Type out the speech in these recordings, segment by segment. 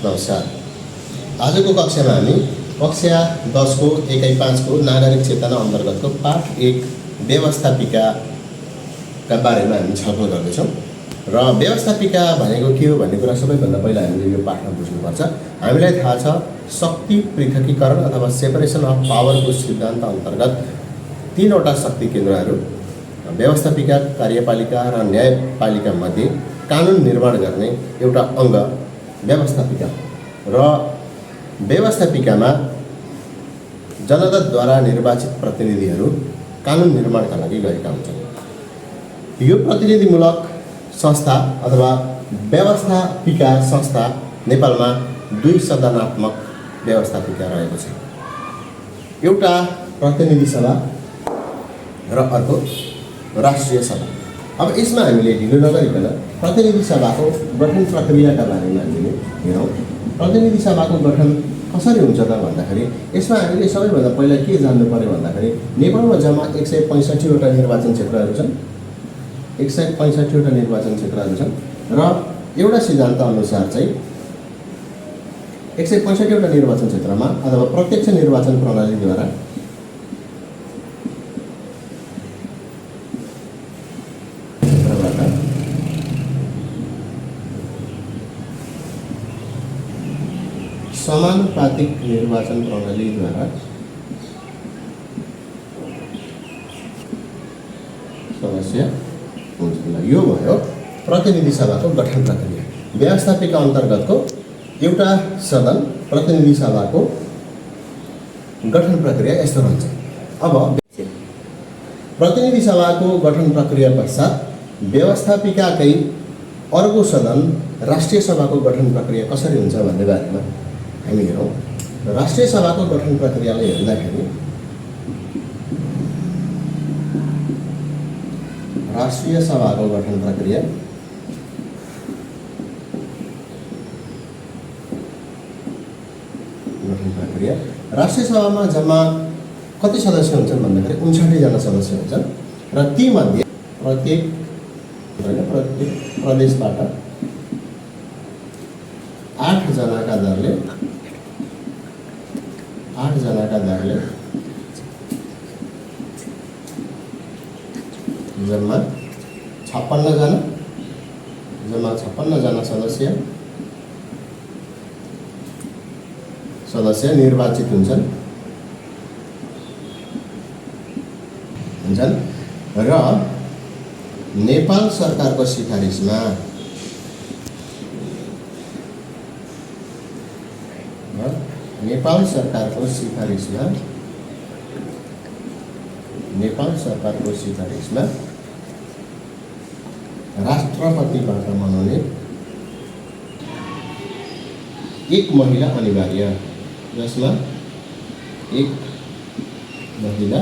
नमस्कार। आजको कक्षामा हामी कक्षा 10 को एकाइ 5 को नागरिक चेतना अन्तर्गतको पाठ 1 व्यवस्थापिकाका बारेमा हामी छलफल गर्दैछौँ। र व्यवस्थापिका भनेको के हो भन्ने कुरा सबैभन्दा पहिला हामीले यो पाठमा बुझ्नुपर्छ। हामीलाई थाहा छ शक्ति पृथकीकरण अथवा सेपरेसन अफ पावरको सिद्धान्त अन्तर्गत 3 वटा शक्ति केन्द्रहरू व्यवस्थापिका, कार्यपालिका र न्यायपालिका मध्ये कानुन निर्माण गर्ने एउटा अङ्ग व्यवस्थापिका र व्यवस्थापिकामा जनताद्वारा निर्वाचित प्रतिनिधिहरू कानुन निर्माणका लागि गएका हुन्छन्। यो प्रतिनिधिमूलक संस्था अथवा व्यवस्थापिका संस्था नेपालमा 2 सदनात्मक व्यवस्थापिका रहेको छ। एउटा प्रतिनिधि सभा र अर्को राष्ट्रिय सभा। अब यसमा हामीले ढिलो नगरिकन प्रतिनिधि सभाको गठन प्रक्रियाका बारेमा हामीले हेरौँ। प्रतिनिधि सभाको गठन कसरी हुन्छ त भन्दाखेरि यसमा हामीले सबैभन्दा पहिला के जान्नु पर्यो भन्दाखेरि नेपालमा जम्मा 165 वटा निर्वाचन क्षेत्रहरू छन्। 165 वटा निर्वाचन क्षेत्रहरू छन् र एउटा सिद्धान्त अनुसार चाहिँ 165 वटा निर्वाचन क्षेत्रमा अथवा प्रत्यक्ष निर्वाचन प्रणालीद्वारा समानुपातिक निर्वाचन प्रणालीद्वारा सदस्य हुन्छ। यो भयो प्रतिनिधि सभाको गठन प्रक्रिया। व्यवस्थापिका अन्तर्गतको एउटा सदन प्रतिनिधि सभाको गठन प्रक्रिया यस्तो रहन्छ। अब प्रतिनिधि सभाको गठन प्रक्रिया पश्चात व्यवस्थापिकाकै अर्को सदन राष्ट्रिय सभाको गठन प्रक्रिया कसरी हुन्छ भन्ने बारेमा हामी हेरौँ। राष्ट्रिय सभाको गठन प्रक्रियालाई हेर्दाखेरि राष्ट्रिय सभाको गठन प्रक्रिया राष्ट्रिय सभामा जम्मा कति सदस्य हुन्छन् भन्दाखेरि 59 जना सदस्य हुन्छन् र ती मध्ये प्रत्येक प्रदेशबाट 8 जनाका दरले जम्मा 56 जना सदस्य निर्वाचित हुन्छन् र नेपाल सरकारको सिफारिसमा नेपाल सरकारको सिफारिसमा राष्ट्रपतिबाट मनोनित एक महिला अनिवार्य, जसमा एक महिला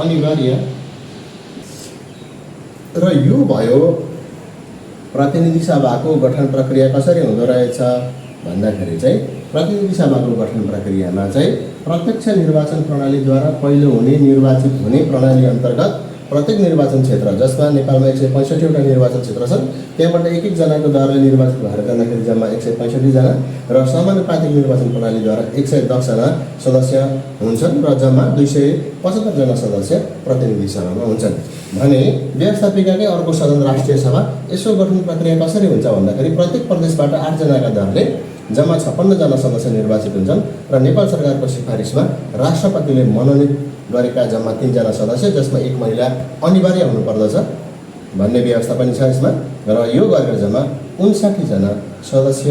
अनिवार्य। र यो भयो प्रतिनिधि सभाको गठन प्रक्रिया कसरी हुँदो रहेछ भन्दाखेरि चाहिँ प्रतिनिधि सभाको गठन प्रक्रियामा चाहिँ प्रत्यक्ष निर्वाचन प्रणालीद्वारा पहिलो हुने निर्वाचित हुने प्रणाली अन्तर्गत प्रत्येक निर्वाचन क्षेत्र, जसमा नेपालमा 165 वटा निर्वाचन क्षेत्र छन्, त्यहाँबाट एक जनाको दरले निर्वाचित भएर जाँदाखेरि जम्मा 165 जना र समानुपातिक निर्वाचन प्रणालीद्वारा 110 जना सदस्य हुन्छन् र जम्मा 275 जना सदस्य प्रतिनिधि सभामा हुन्छन् भने व्यवस्थापिकाकै अर्को सदन राष्ट्रिय सभा यसको गठन प्रक्रिया कसरी हुन्छ भन्दाखेरि प्रत्येक प्रदेशबाट 8 जनाका दरले जम्मा 56 जना सदस्य निर्वाचित हुन्छन् र नेपाल सरकारको सिफारिसमा राष्ट्रपतिले मनोनित गरेका जम्मा 3 जना सदस्य, जसमा एक महिला अनिवार्य हुनुपर्दछ भन्ने व्यवस्था पनि छ यसमा। र यो गरेर जम्मा 59 जना सदस्य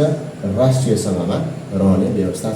राष्ट्रिय सभामा रहने व्यवस्था छ।